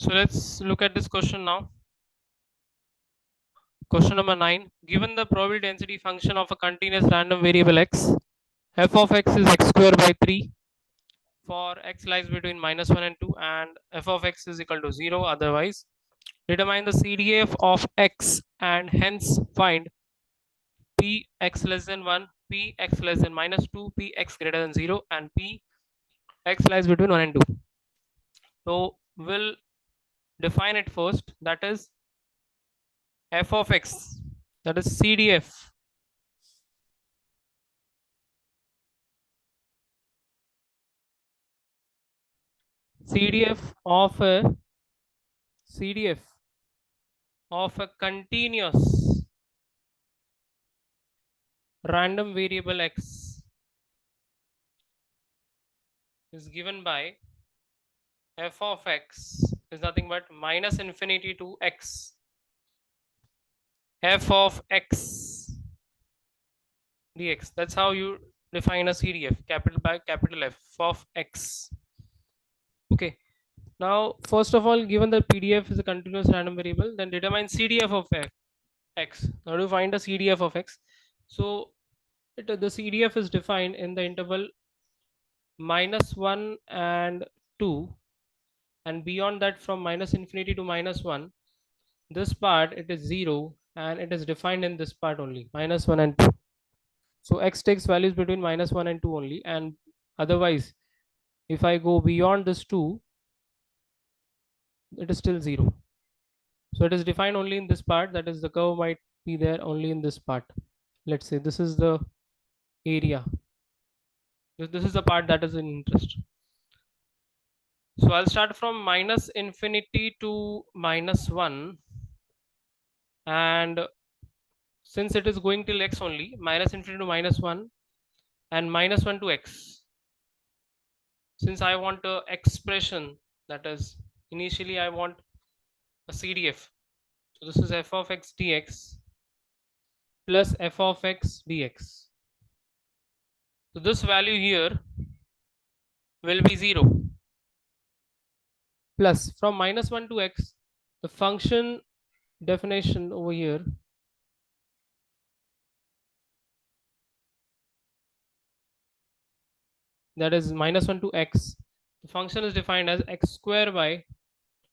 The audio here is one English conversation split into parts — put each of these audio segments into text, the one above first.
So let's look at this question now. Question number 9. Given the probability density function of a continuous random variable x, f of x is x square by 3 for x lies between -1 and 2, and f of x is equal to 0 otherwise. Determine the CDF of x and hence find p x less than 1, p x less than -2, p x greater than 0, and p x lies between 1 and 2. So we'll define it first, that is f of x, that is CDF. CDF of a continuous random variable x is given by f of x is nothing but minus infinity to x, f of x dx. That's how you define a CDF, capital by capital F of x. Okay. Now, first of all, given the PDF is a continuous random variable, then determine CDF of x. How do you find the CDF of x? So, the CDF is defined in the interval -1 and 2, and beyond that from minus infinity to -1, this part it is 0, and it is defined in this part only, -1 and 2. So x takes values between -1 and 2 only, and otherwise if I go beyond this 2, it is still 0. So it is defined only in this part, that is the curve might be there only in this part. Let's say this is the area, this is the part that is in interest. So I'll start from minus infinity to -1, and since it is going till x only, minus infinity to -1 and -1 to x. Since I want a expression, that is initially I want a CDF. So this is f of x dx plus f of x dx. So this value here will be 0, plus from -1 to x, the function definition over here, that is -1 to x, the function is defined as x square by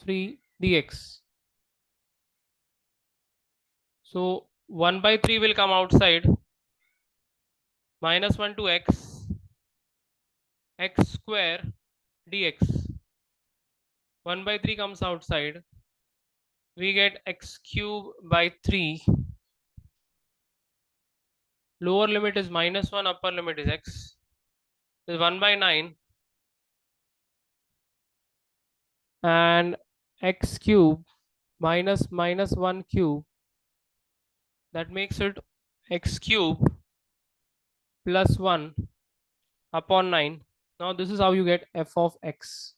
3 dx. So 1 by 3 will come outside, -1 to x square dx. 1 by 3 comes outside, we get x cube by 3. Lower limit is -1, upper limit is x. Is 1 by 9, and x cube minus -1 cube, that makes it x cube plus 1 upon 9. Now this is how you get f of x.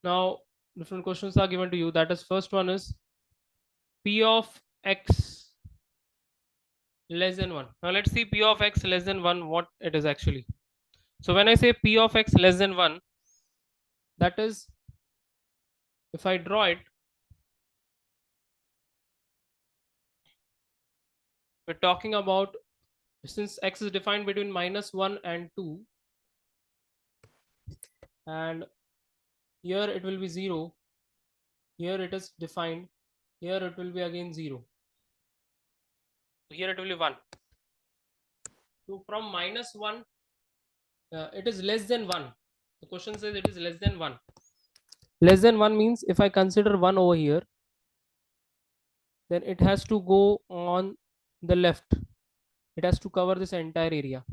Now different questions are given to you, that is first one is p of x less than 1. Now let's see p of x less than 1 what it is actually. So when I say p of x less than 1, that is, if I draw it, we're talking about, since x is defined between -1 and 2, and here it will be 0, here it is defined, here it will be again 0, here it will be 1. So from -1, it is less than 1. The question says it is less than 1. Less than 1 means if I consider 1 over here, then it has to go on the left, it has to cover this entire area.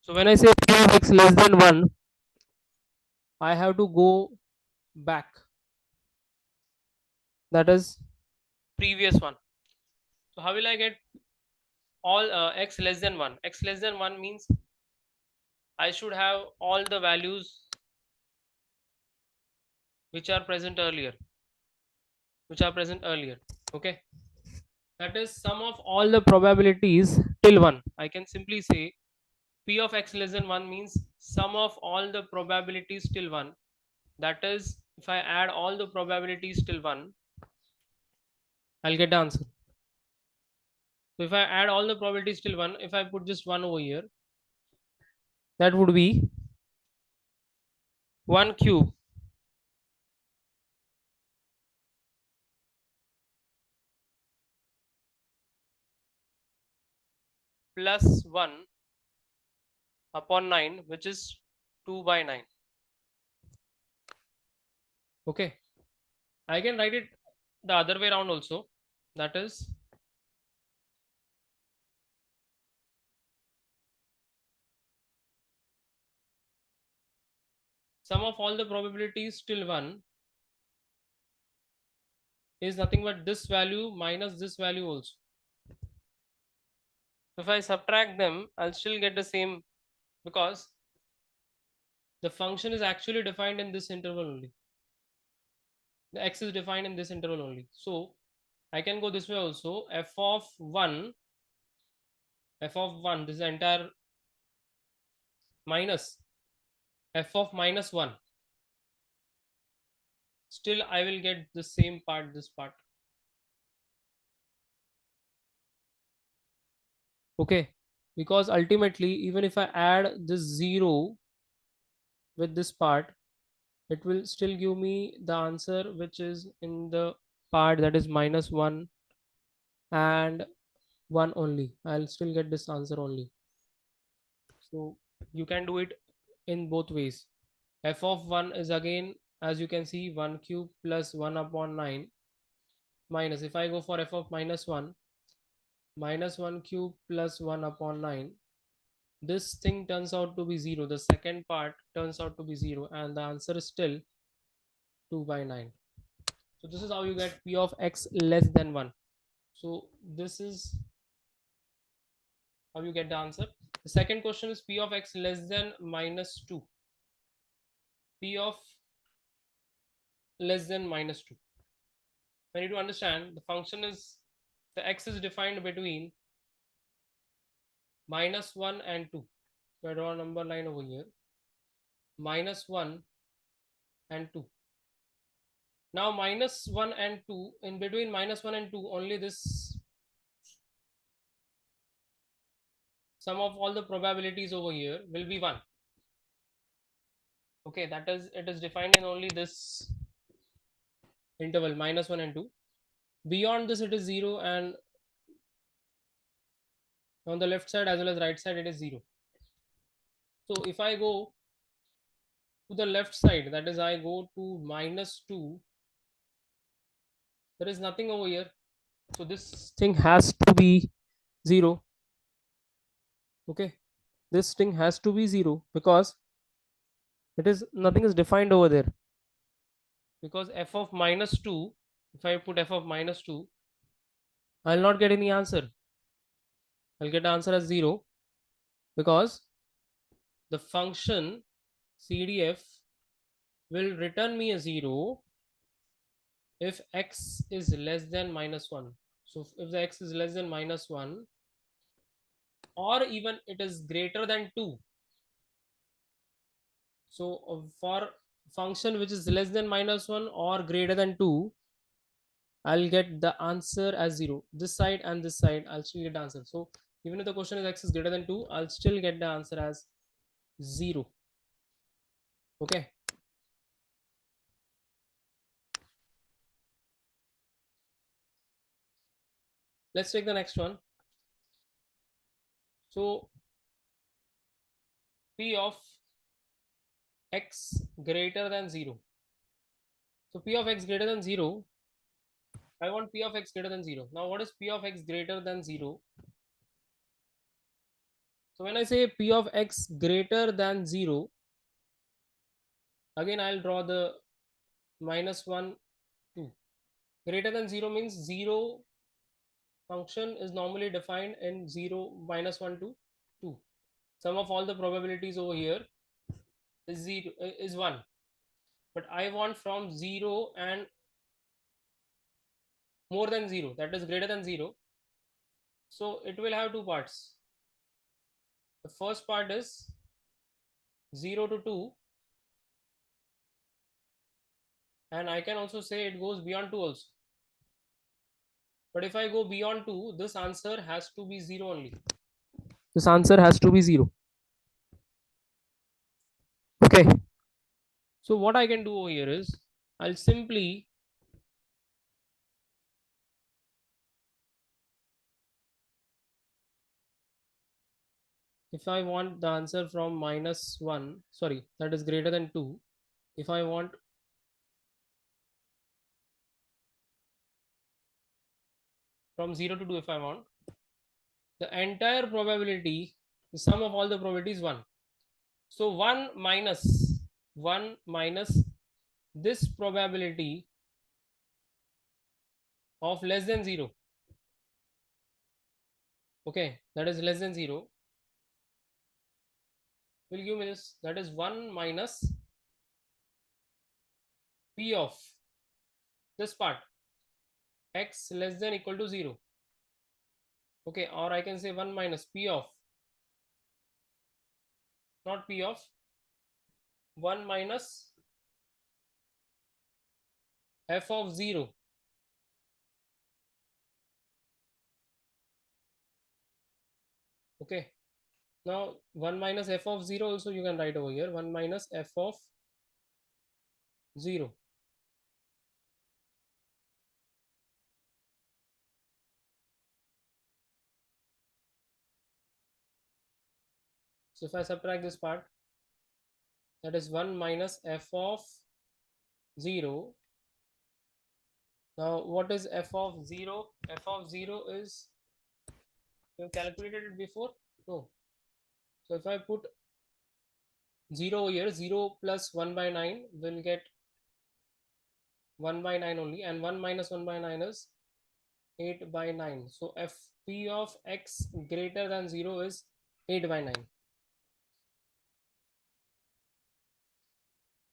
So when I say p of x less than 1, I have to go back, that is previous one. So how will I get all x less than 1? X less than 1 means I should have all the values which are present earlier, okay. That is sum of all the probabilities till 1. I can simply say p of x less than 1 means sum of all the probabilities till 1, That is, if I add all the probabilities till 1, I'll get the answer. So if I add all the probabilities till 1, if I put just 1 over here, that would be 1 cube plus 1 upon 9, which is 2 by 9. Okay. I can write it the other way around also. That is, sum of all the probabilities till 1 is nothing but this value minus this value also. So if I subtract them, I'll still get the same, because the function is actually defined in this interval only. The x is defined in this interval only. So I can go this way also. F of 1, this is the entire minus f of minus 1. Still, I will get the same part, this part. Okay. Because ultimately, even if I add this 0 with this part, it will still give me the answer which is in the part that is minus 1 and 1 only. I'll still get this answer only. So you can do it in both ways. F of 1 is again, as you can see, 1 cube plus 1 upon 9 minus, if I go for f of minus 1, minus 1 cube plus 1 upon 9, this thing turns out to be 0. The second part turns out to be 0, and the answer is still 2 by 9. So this is how you get p of x less than 1. So this is how you get the answer. The second question is p of x less than minus 2. P of less than minus 2. I need to understand the function is, the x is defined between minus 1 and 2. So I draw a number line over here. Minus 1 and 2. Now minus 1 and 2, in between minus 1 and 2, only this sum of all the probabilities over here will be 1. Okay, that is, it is defined in only this interval minus 1 and 2. Beyond this it is 0, and on the left side as well as right side it is 0. So if I go to the left side, that is I go to minus 2, there is nothing over here. So this thing has to be 0. Okay, this thing has to be 0 because it is, nothing is defined over there. Because f of minus 2, if I put f of minus 2, I'll not get any answer. I'll get the answer as 0, because the function CDF will return me a 0 if x is less than minus 1. So if the x is less than minus 1, or even it is greater than 2. So for function which is less than minus 1 or greater than 2, I'll get the answer as 0. This side and this side, I'll still get the answer. So even if the question is x is greater than 2, I'll still get the answer as 0. Okay. Let's take the next one. So p of x greater than 0. So p of x greater than 0, I want p of x greater than 0. Now what is p of x greater than 0? So when I say p of x greater than 0, again I'll draw the minus 1, 2. Greater than 0 means 0 function is normally defined in 0, minus 1 to 2. Sum of all the probabilities over here is 0, is 1. But I want from 0 and more than 0, that is greater than 0. So it will have two parts. The first part is 0 to 2, and I can also say it goes beyond 2 also. But if I go beyond 2, this answer has to be 0 only. This answer has to be 0. Okay. So what I can do over here is I'll simply if I want the answer from -1, sorry, that is greater than 2. If I want from 0 to 2, if I want the entire probability, the sum of all the probabilities 1. So 1 minus this probability of less than 0. Okay, that is less than 0 will give me this, that is 1 minus p of this part x less than equal to 0. Okay, or I can say 1 minus p of, not p of, 1 minus f of 0. Okay, now 1 minus f of 0 also you can write over here, 1 minus f of 0. So if I subtract this part, that is 1 minus f of 0. Now what is f of 0? F of 0 is, you calculated it before? No. So if I put 0 here, 0 plus 1 by 9 will get 1 by 9 only, and 1 minus 1 by 9 is 8 by 9. So f p of x greater than 0 is 8 by 9.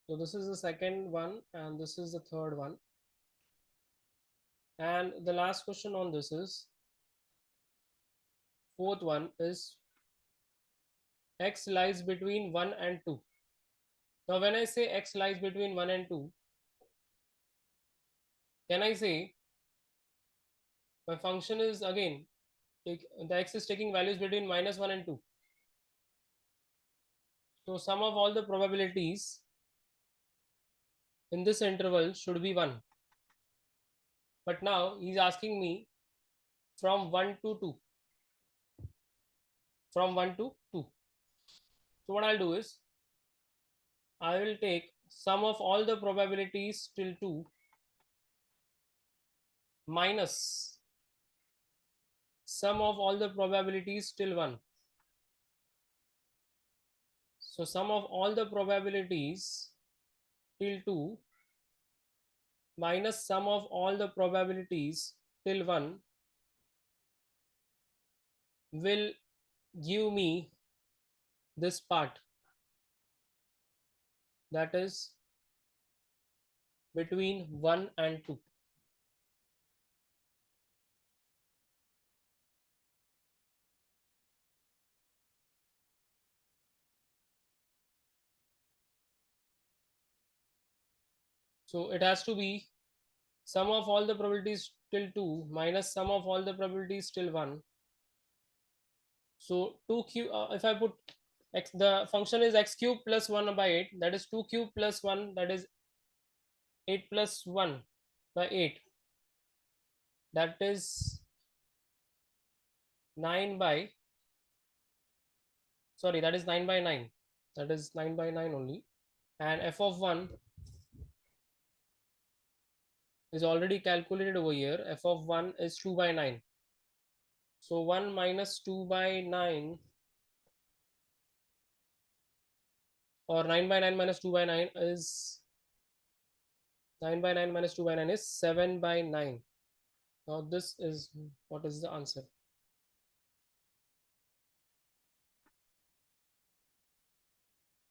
So this is the second one and this is the third one. And the last question on this is, fourth one is x lies between 1 and 2. Now when I say x lies between 1 and 2, can I say my function is again, the x is taking values between -1 and 2. So sum of all the probabilities in this interval should be 1. But now he's asking me from 1 to 2. From 1 to 2. So what I'll do is, I will take sum of all the probabilities till 2 minus sum of all the probabilities till 1. So sum of all the probabilities till 2 minus sum of all the probabilities till 1 will give me this part, that is between 1 and 2. So it has to be sum of all the probabilities till 2 minus sum of all the probabilities till 1. So 2 cube, if I put x, the function is x cube plus 1 by 8, that is 2 cube plus 1, that is 8 plus 1 by 8, that is 9 by, sorry, that is 9 by 9, that is 9 by 9 only. And f of 1 is already calculated over here, f of 1 is 2 by 9. So 1 minus 2 by 9, or 9 by 9 minus 2 by 9 is 9 by 9 minus 2 by 9 is 7 by 9. Now this is what is the answer.